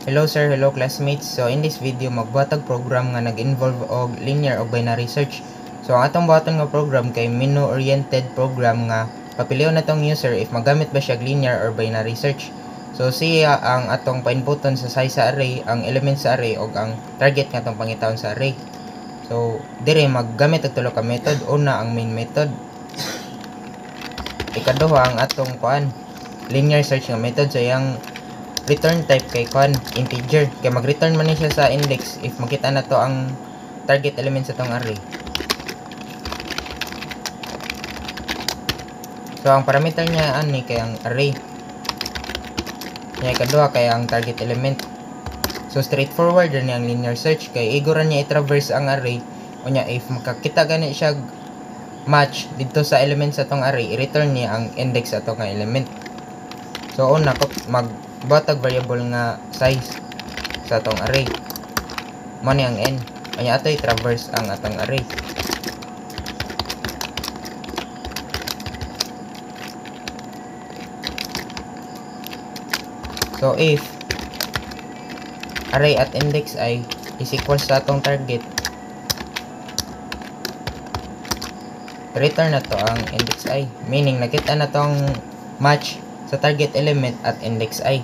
Hello sir, hello classmates. So in this video magbuhatag program nga nag-involve og linear o binary search. So ang atong buhaton nga program kay menu-oriented program nga papilion natong user if magamit ba siya linear or binary search. So siya ang atong pa-inputon sa size sa array, ang elements sa array ug ang target nga atong pangitawon sa array. So dire maggamit og tulo ka method. Una ang main method. Ikaduha ang atong linear search nga method. So yang return type kay integer kay mag-return man ni siya sa index if makita na to ang target element sa tong array. So ang parameter niya ani kay ang array niya, kadua kay ang target element. So straightforward ni ang linear search kay iguran niya i-traverse ang array unya if makakita gani siya match dito sa element sa tong array, i-return niya ang index sa tong element. So una magbuhatag variable nga size sa atong array mo ni ang n, kanya ato i-traverse ang atong array. So if array at index I is equal sa atong target, return na to ang index I, meaning nakita na tong match sa target element at index I.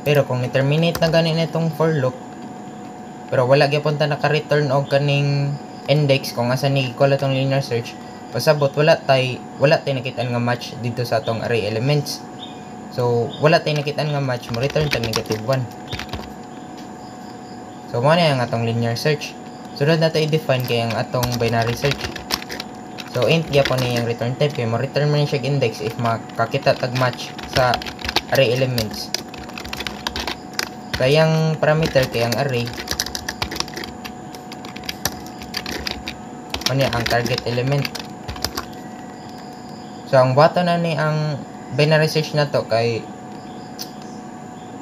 Pero kung ni-terminate na gani nitong for loop pero wala gyapon ta naka-return og kaning index kung asa ni equal atong linear search, pasabot wala tay nakitaan nga match dito sa atong array elements. So wala tay nakitaan nga match, mo return tag -1. So mo na ang atong linear search. Sunod nato i-define kay ang atong binary search. So int gyapon ni ang return type kay mo return man siya index if makakita tag match sa array elements. Kayang parameter kay ang array ano ang target element. So ang button na ni ang binary search na to kay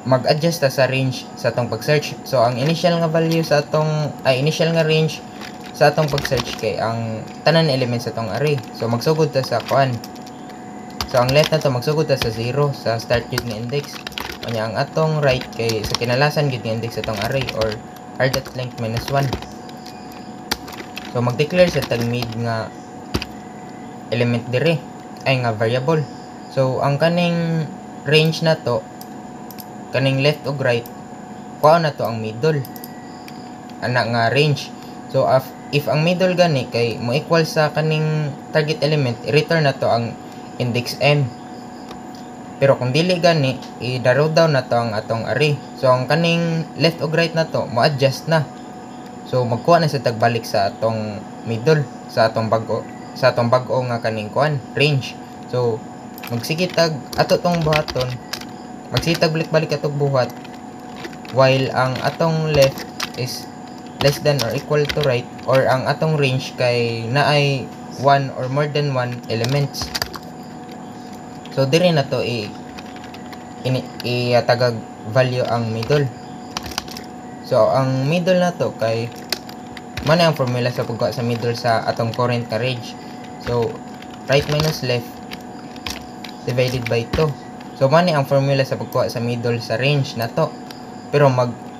mag-adjust ta sa range sa atong pag-search. So ang initial nga value sa atong initial nga range sa atong pag-search kay ang tanan element sa atong array. So magsugod ta sa So ang left na to magsugod ta sa 0 sa start gid nga index. Kanya ang atong right kay sa kinalasan gid nga index sa atong array or r.length -1. So mag-declare sa tag mid nga element dire ay nga variable. So ang kaning range na to, kaning left ug right, kuha na to ang middle ana nga range. So if ang middle gani kay mo equal sa kaning target element, i-return na to ang index m. Pero kung dili gani, i-narrow down na to ang atong array. So ang kaning left ug right na to mo adjust na. So magkuha na sa tagbalik sa atong middle, sa atong bago nga kaning range. So magsigitag ato tong buhaton, magsitag balik-balik atong buhat while ang atong left is less than or equal to right, or ang atong range kay naay 1 or more than 1 elements. So dire na to tagag value ang middle. So ang middle na to kay man ang formula sa pagkuha sa middle sa atong current ka range. So right minus left divided by 2. So man ang formula sa pagkuha sa middle sa range na to. Pero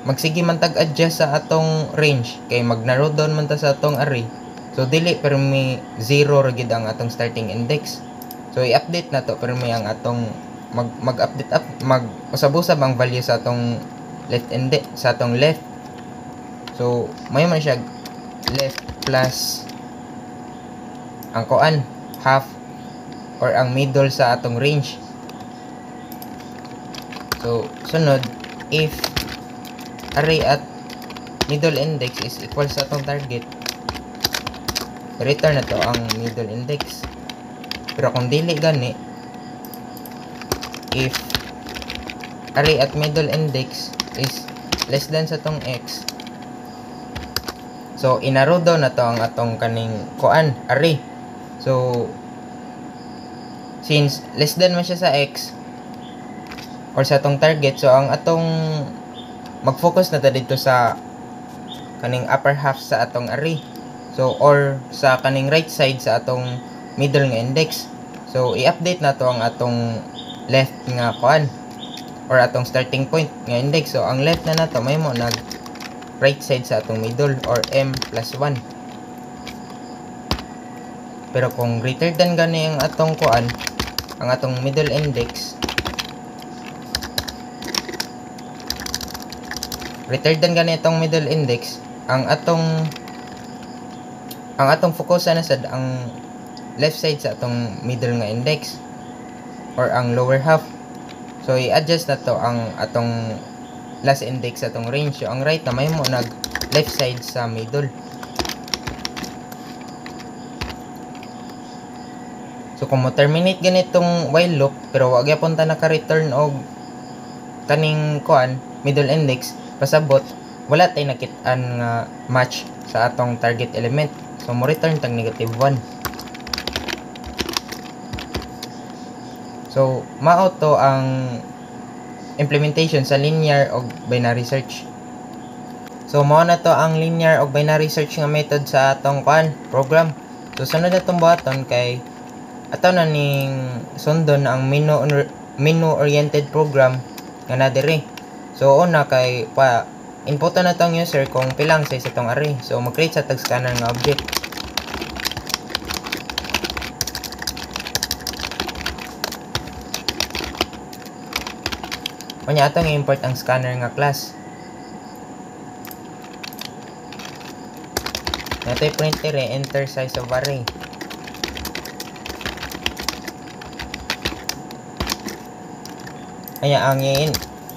magsige man tag adjust sa atong range kay mag-narrow down man ta sa atong array. So dili pero may 0 ra gid ang atong starting index. So i-update na to pero may ang atong mag-update usab-usab ang value sa atong left index sa atong left. So may man siya left plus ang half or ang middle sa atong range. So sunod, if array at middle index is equal sa atong target, return na to ang middle index. Pero kung dili gani, if array at middle index is less than sa atong x, so inarrow down na to ang atong kaning array. So since less than man siya sa x or sa atong target, so ang atong mag-focus na ta dito sa kaning upper half sa atong array. So or sa kaning right side sa atong middle nga index. So i-update na to ang atong left nga or atong starting point nga index. So ang left na nato may mo nag right side sa atong middle or m plus 1. Pero kung greater than gani ang atong kuan, ang atong middle index, greater than gani itong middle index, ang atong focusan na sad ang left side sa atong middle nga index or ang lower half. So i-adjust na to ang atong last index sa atong range. So ang right na may mo nag left side sa middle. So kung mo terminate ganitong while loop pero wag gyapon ta naka-return og kaning kuan middle index, pasabot wala tay nakit-an nga match sa atong target element. So mo return tag negative 1. So mao to ang implementation sa linear og binary search. So mao na to ang linear og binary search nga method sa atong kuan program. So sunod na tong buhaton kay ato na ning sundon ang menu oriented program nga na dire. So una kay pa input na tong user kung pilang size itong array. So mag-create sa tag scanner nga object. Unya atong i-import ang scanner nga class. Nato i-print dire enter size of array. Kaya ang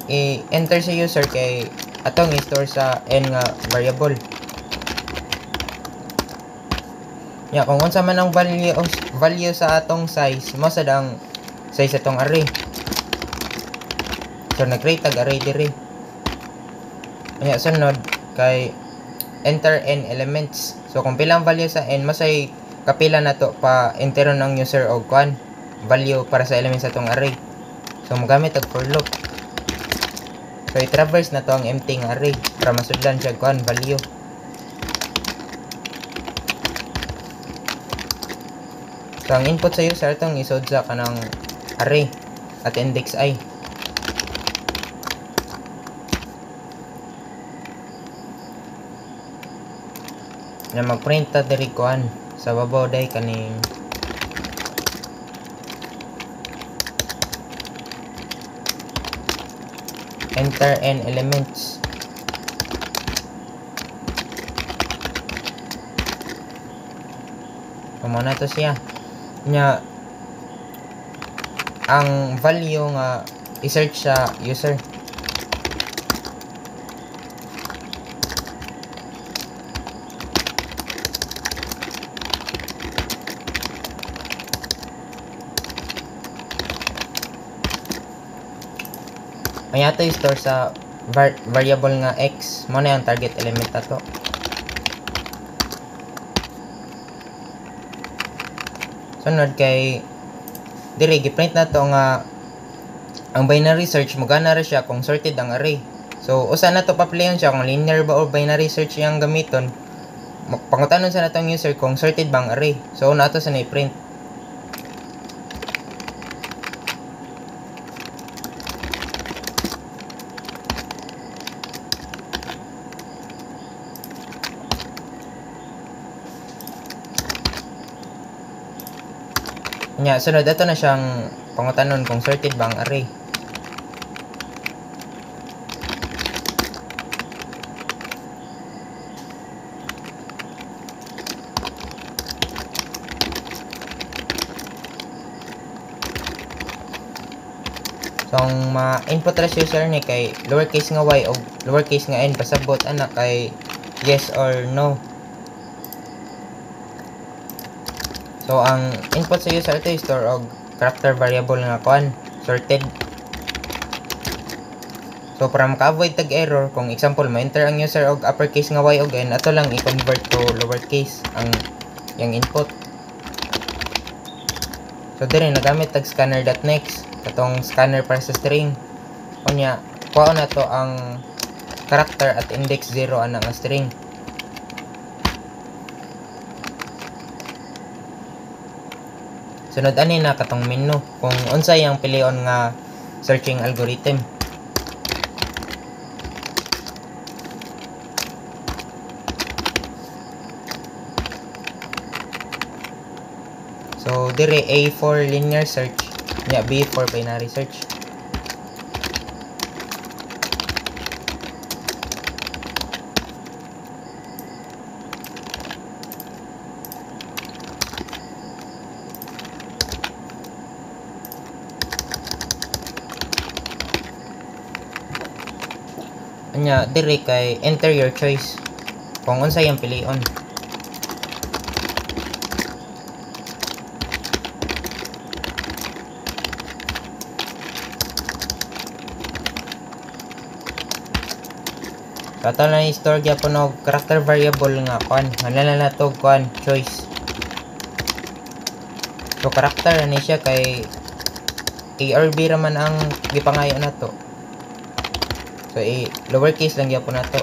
i-enter sa user kay atong i-store sa n nga variable. Ya kung unsa man ang value sa atong size, mo sad ang size atong array. So nag-create tag array dire. Kaya sunod kay enter n elements. So kung pilang value sa n, masay kapila na to pa enteron ng user og kuan value para sa elements sa atong array. So mogamit og for loop. So i-traverse na to ang empty nga array para masudlan siya kuan value. So ang input sa user tong isod sa kanang array at index I. Na mag-print ta diri kuan sa babaw day kaning enter n elements. Kumo na to siya. Nya ang value nga i-search sa user. Kaya ito i-store sa variable nga x. Mo na yung target element ato. Sunod kay dire gi-print na to nga ang binary search mo gana ra siya kung sorted ang array. So usa na to pa-playon siya kung linear ba or binary search yang gamiton. Pangutanon sa natong user kung sorted ba ang array. So una to sa na-print. Nya sunod ato na siyang pangutanon kung sorted ba ang array. So ang ma-input ra user ni kay lowercase nga y o lowercase nga n pasabot ana kay yes or no. So ang input sa user ito i-store og character variable nga kuan sorted. So para maka-avoid tag error, kung example ma-enter ang user og uppercase nga y og n, ato lang i-convert to lowercase ang yang input. So dire nagamit tag scanner.next katong scanner para sa string. Unya kuha na to ang character at index 0 ana nga string. Sunod ani na katong menu kung unsay ang pilion nga searching algorithm. dire A for linear search, nya B for binary search. Nya dire kay enter your choice kung unsay ang pilion. Kato na i-store gyapon og character variable nga kuan, ngala na to kuan choice. So character ani siya kay ARB raman ang gipangayo nato. So lowercase lang gyapon nato.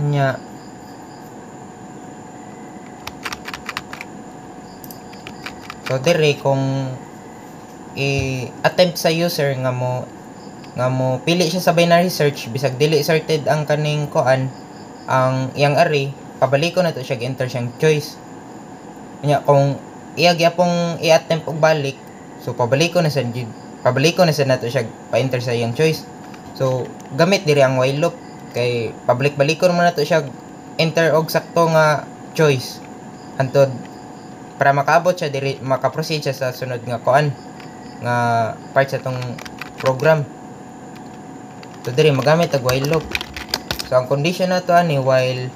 Nya so dire kung i-attempt sa user nga mo pili siya sa binary search bisag dili sorted ang kaning koan ang iyang array, pabaliko na to siya enter siyang choice. Nya kung iya gyapong i-attempt og balik, so pabaliko na sa nato siya pa-enter sa iyang choice. So gamit diri ang while loop kay pabalik-balikon mo na to siya enter og sakto nga choice hantod para makaabot siya diri, maka-proceed siya sa sunod nga koan nga part sa tong program. So diri magamit og while loop. So ang condition na to ani while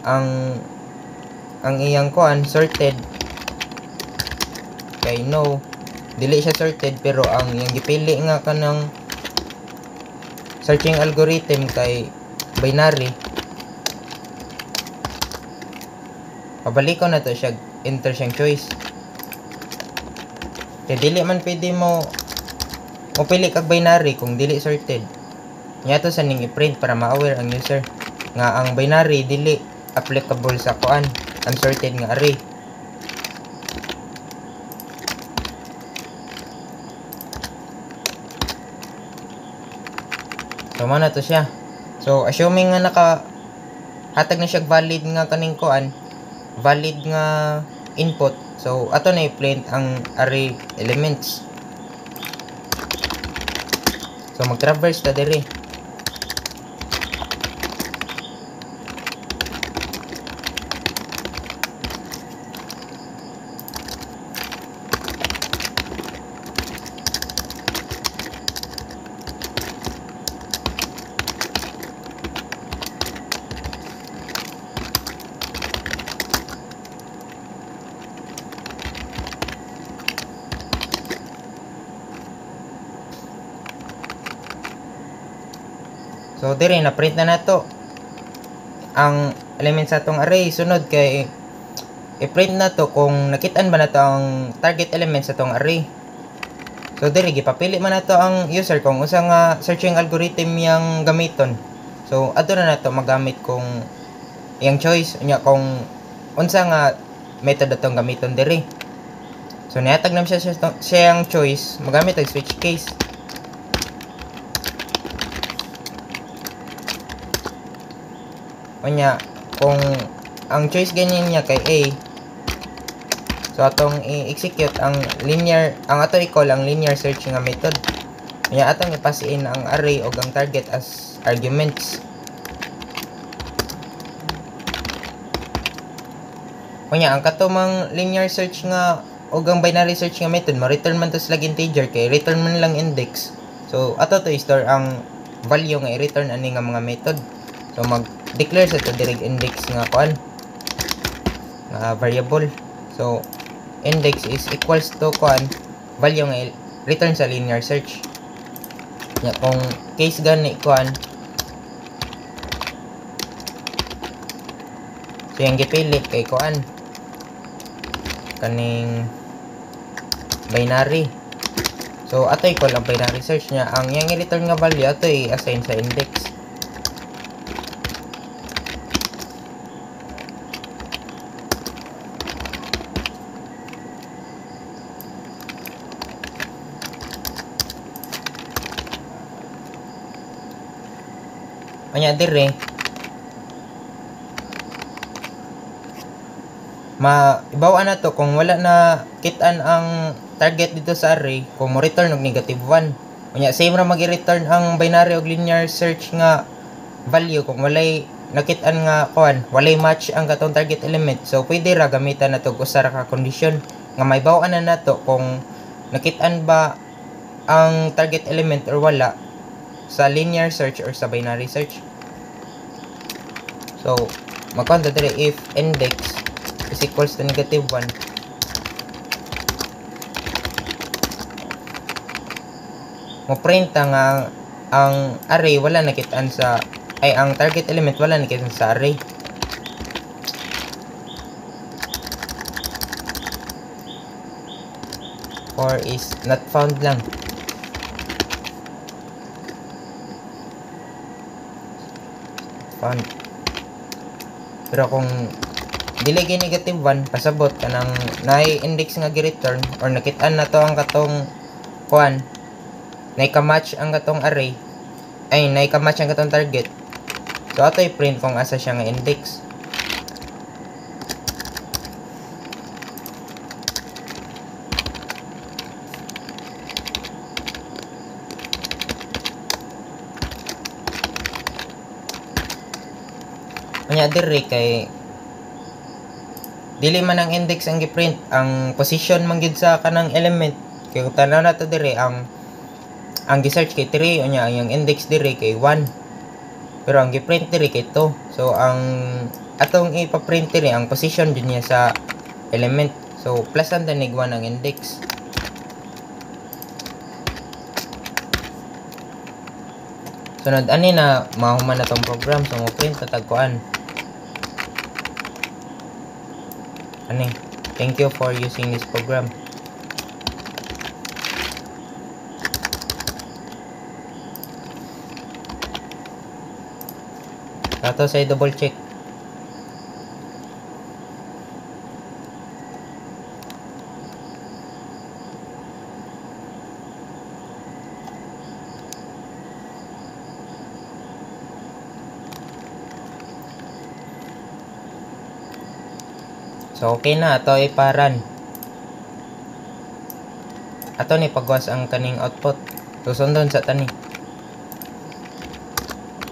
ang iyang koan sorted kay no dili siya sorted pero ang iyang gipili nga kanang searching algorithm kay binary, pabalik ko na to siya enter siyang choice. Kaya dili man pwede mo pili kag binary kung dili sorted. Nya to sa ning i-print para ma-aware ang user nga ang binary dili applicable sa kuan unsorted nga array. So man na to siya. So assuming nga hatag na siya valid nga kaning kuan, valid nga input. So ato na i-print ang array elements. So mag-traverse ta diri. So dire na print na nato ang element sa atong array. Sunod kay i-print na to kung nakitaan ba nato ang target element sa atong array. So dire gipapili man nato ang user kung usa nga searching algorithm yang gamiton. So adto na nato magamit kung iyang choice nya kung unsa nga method atong gamiton dire. So nihatag nam siya siyang choice, magamit ang switch case. Kanya kung ang choice ganyan niya kay A, so atong i-execute ang ato i-call ang linear search nga method. Kanya atong i-pass in ang array o ang target as arguments. Kanya ang katumang linear search nga o ang binary search nga method mo return man to slag integer kay return man lang index. So ato to i-store ang value nga i-return ani nga mga method. So mag-declare sa to direct index nga kuan nga variable. So index is equals to kuan value nga return sa linear search. Ya kung case gani kuan, so yung gipili kay kuan kaning binary. So ato i-call ang binary search niya, ang yang i-return nga value ato i-assign sa index. Unya dire maibawa na to kung wala na kitan ang target dito sa array, kung mo return og negative 1. Unya same ra magi-return ang binary og linear search nga value kung walay nakitaan nga kuan, walay match ang katong target element. So pwede ra gamitan nato og usa ra ka condition nga maibaw-an na nato kung nakitaan ba ang target element or wala sa linear search or sa binary search. So magkuan ta dire if index is equals to negative 1, mo print nga ang array wala nakitaan sa ang target element wala nakitaan sa array. Or is not found lang. Found. Pero kung dili gyud negative 1 pasabot kanang naay index nga gi-return or nakitaan na to ang katong kuan, naika-match ang katong array, naika-match ang katong target. So ato i-print kung asa siya nga index. Unya dire kay dili man ang index ang gi-print, ang position man gid sa kanang element. Kay kung tanaw nato dire ang gi-search kay 3, unya ang index dire kay 1. Pero ang gi-print dire kay 2. So ang atong ipa-print dire ang position din niya sa element. So plus ang tanig 1 ang index. Sunod ani na mahuman na tong program, so mo print tatagkuan. Ani, thank you for using this program. Ato sa double check. So okay na, ato iparan. Ato ni pagwas ang kaning output. So sundon sa tani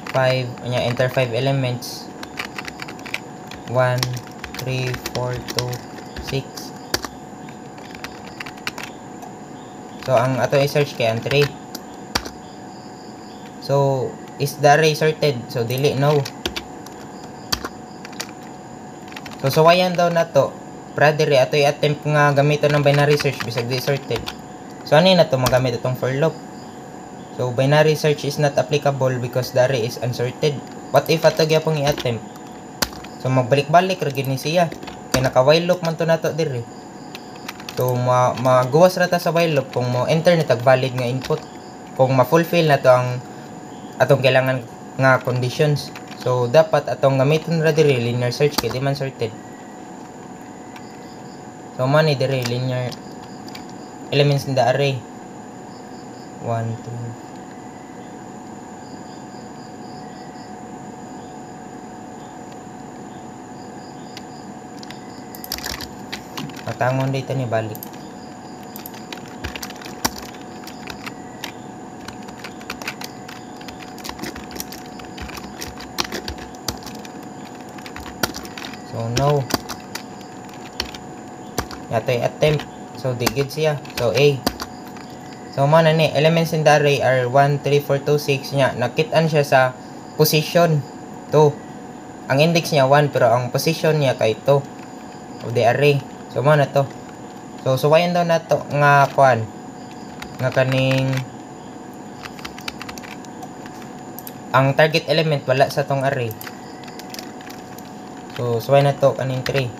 5, nya enter 5 elements. 1 3 4 2 6. So ang ato i-search kay ang 3. So is the array sorted? So dili, no. So suwayan daw nato brother ato i-attempt nga gamiton ng binary search bisag di sorted. So ano na to magamit itong for loop. So binary search is not applicable because the array is unsorted. What if ato gyapon i-attempt? So magbalik-balik ra gid ni siya. Kay naka while loop man to nato dire. So magawas ra ta sa while loop kung mo enter ni tag valid nga input. Kung ma-fulfill na to ang atong kailangan nga conditions. So dapat atong gamiton ra dire linear search kay di man sorted. So man ni dire linear elements in the array. 1 2 Patangon dito ni balik. So no. Yato attempt. So di gid siya. So A. So man ni elements in the array are 1 3 4 2 6 nya. Nakitaan siya sa position 2. Ang index niya 1 pero ang position niya kay 2 of the array. So man na to. So suwayan daw nato nga kuan nga kaning ang target element wala sa tong array. So suway na to kaning 3.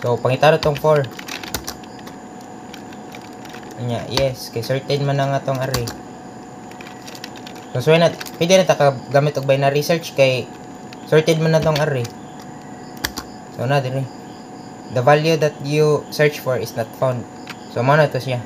So pangitaro tong 4. Anya, yes, kay sorted man na nga tong array. So suway na, pwede na ta gamit og binary search kay sorted man na tong array. So na dire. The value that you search for is not found. So mo na to siya.